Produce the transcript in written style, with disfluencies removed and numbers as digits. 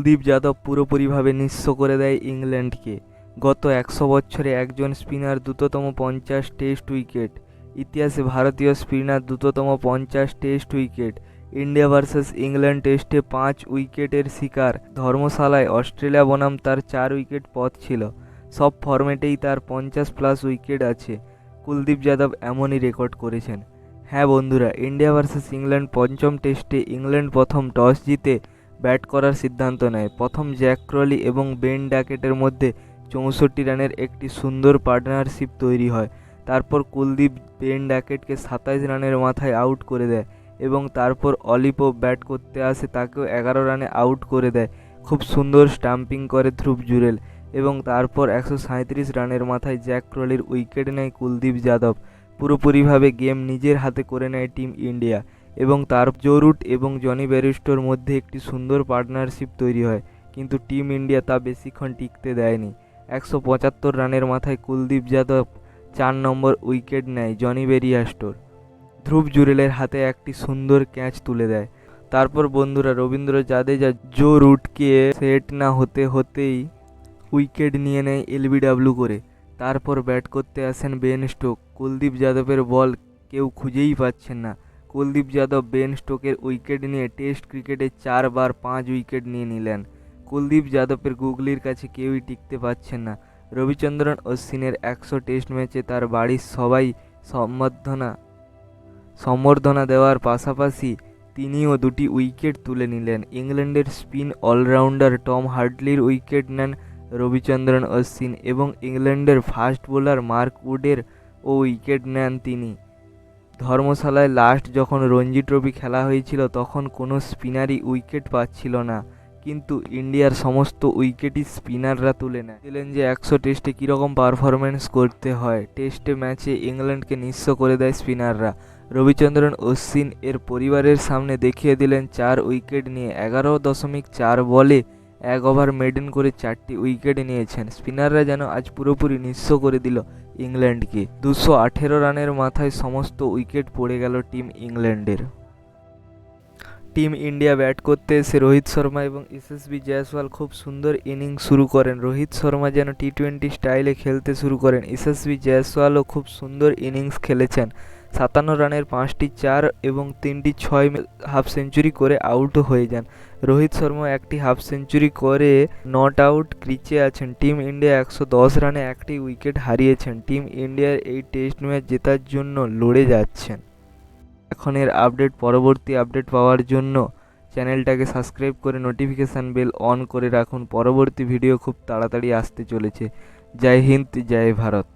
কুলদীপ যাদব পুরোপুরিভাবে নিঃস্ব করে দেয় ইংল্যান্ডকে। গত ১০০ বছরে একজন স্পিনার দ্রুততম ৫০ টেস্ট উইকেট। ইতিহাসে ভারতীয় স্পিনার দ্রুততম ৫০ test wicket. India versus England টেস্টে ৫ উইকেটের শিকার। ধর্মশালায় অস্ট্রেলিয়া বনাম তার ৪ উইকেট পথ ছিল। সব ফরম্যাটেই তার ৫০+ উইকেট আছে। কুলদীপ যাদব এমনই রেকর্ড করেছেন। হ্যাঁ বন্ধুরা, ইন্ডিয়া ভার্সেস ইংল্যান্ড পঞ্চম টেস্টে ইংল্যান্ড প্রথম টস জিতে ব্যাট করার সিদ্ধান্ত নেয়। প্রথম জ্যাক ক্রলি এবং বেন ড্যাকেটের মধ্যে ৬৪ রানের একটি সুন্দর পার্টনারশিপ তৈরি হয়। তারপর কুলদীপ বেন ড্যাকেটকে ২৭ রানের মাথায় আউট করে দেয় এবং তারপর অলি পোপ ব্যাট করতে আসে, তাকেও ১১ রানে আউট করে দেয়। খুব সুন্দর স্টাম্পিং করে ধ্রুব জুরেল এবং তারপর ১৩৭ রানের মাথায় জ্যাক ক্রলির উইকেট নেয় কুলদীপ যাদব। পুরোপুরিভাবে গেম নিজের হাতে করে নেয় টিম ইন্ডিয়া এবং তার জো রুট এবং জনি বেয়ারস্টোর মধ্যে একটি সুন্দর পার্টনারশিপ তৈরি হয়, কিন্তু টিম ইন্ডিয়া তা বেশিক্ষণ টিকতে দেয়নি। ১৭৫ রানের মাথায় কুলদীপ যাদব ৪ নম্বর উইকেট নেয় জনি বেয়ারস্টোর। ধ্রুব জুরেলের হাতে একটি সুন্দর ক্যাচ তুলে দেয়। তারপর বন্ধুরা রবীন্দ্র জাদেজা জো রুটকে সেট না হতে হতেই উইকেট নিয়ে নেয় এলবিডব্লিউ করে। তারপর ব্যাট করতে আসেন বেন স্টোক। কুলদীপ যাদবের বল কেউ খুঁজেই পাচ্ছেন না। কুলদীপ যাদব বেন স্টোকের উইকেট নিয়ে টেস্ট ক্রিকেটে ৪ বার ৫ উইকেট নিয়ে নিলেন। কুলদীপ যাদবের গুগলির কাছে কেউই টিকতে পারছেন না। রবিচন্দ্রন অশ্বিনের ১০০ টেস্ট ম্যাচে তার বাড়ির সবাই সম্বর্ধনা দেওয়ার পাশাপাশি তিনিও ২টি উইকেট তুলে নিলেন। ইংল্যান্ডের স্পিন অলরাউন্ডার টম হার্টলির উইকেট নেন রবিচন্দ্রন অশ্বিন এবং ইংল্যান্ডের ফাস্ট বোলার মার্ক উডের ও উইকেট নেন তিনি। ধর্মশালায় লাস্ট যখন রঞ্জি ট্রফি খেলা হয়েছিল তখন কোনো স্পিনারই উইকেট পাচ্ছিল না, কিন্তু ইন্ডিয়ার সমস্ত উইকেটই স্পিনাররা তুলে নেয়। দিলেন যে ১০০ টেস্টে কীরকম পারফরমেন্স করতে হয়। টেস্টে ম্যাচে ইংল্যান্ডকে নিঃস্ব করে দেয় স্পিনাররা। রবিচন্দ্রন অশ্বিন এর পরিবারের সামনে দেখিয়ে দিলেন ৪ উইকেট নিয়ে ১১.৪ বলে ১ ওভার মেডেন করে ৪টি উইকেট নিয়েছেন। স্পিনাররা যেন আজ পুরোপুরি নিঃস্ব করে দিল ইংল্যান্ডকে। ২১৮ রানের মাথায় সমস্ত উইকেট পড়ে গেল টিম ইংল্যান্ডের। টিম ইন্ডিয়া ব্যাট করতে এসে রোহিত শর্মা এবং যশস্বী জয়সওয়াল খুব সুন্দর ইনিংস শুরু করেন। রোহিত শর্মা যেন টি-২০ স্টাইলে খেলতে শুরু করেন। যশস্বী জয়সওয়ালও খুব সুন্দর ইনিংস খেলেছেন। ৫৭ রানের ৫টি ৪ এবং ৩টি ৬ হাফ সেঞ্চুরি করে আউটও হয়ে যান। রোহিত শর্মা একটি হাফ সেঞ্চুরি করে নট আউট ক্রিচে আছেন। টিম ইন্ডিয়া ১১০ রানে একটি উইকেট হারিয়েছেন। টিম ইন্ডিয়ার এই টেস্ট ম্যাচ জেতার জন্য লড়ে যাচ্ছেন। এখনের পরবর্তী আপডেট পাওয়ার জন্য চ্যানেলটাকে সাবস্ক্রাইব করে নোটিফিকেশান বেল অন করে রাখুন। পরবর্তী ভিডিও খুব তাড়াতাড়ি আসতে চলেছে। জয় হিন্দ, জয় ভারত।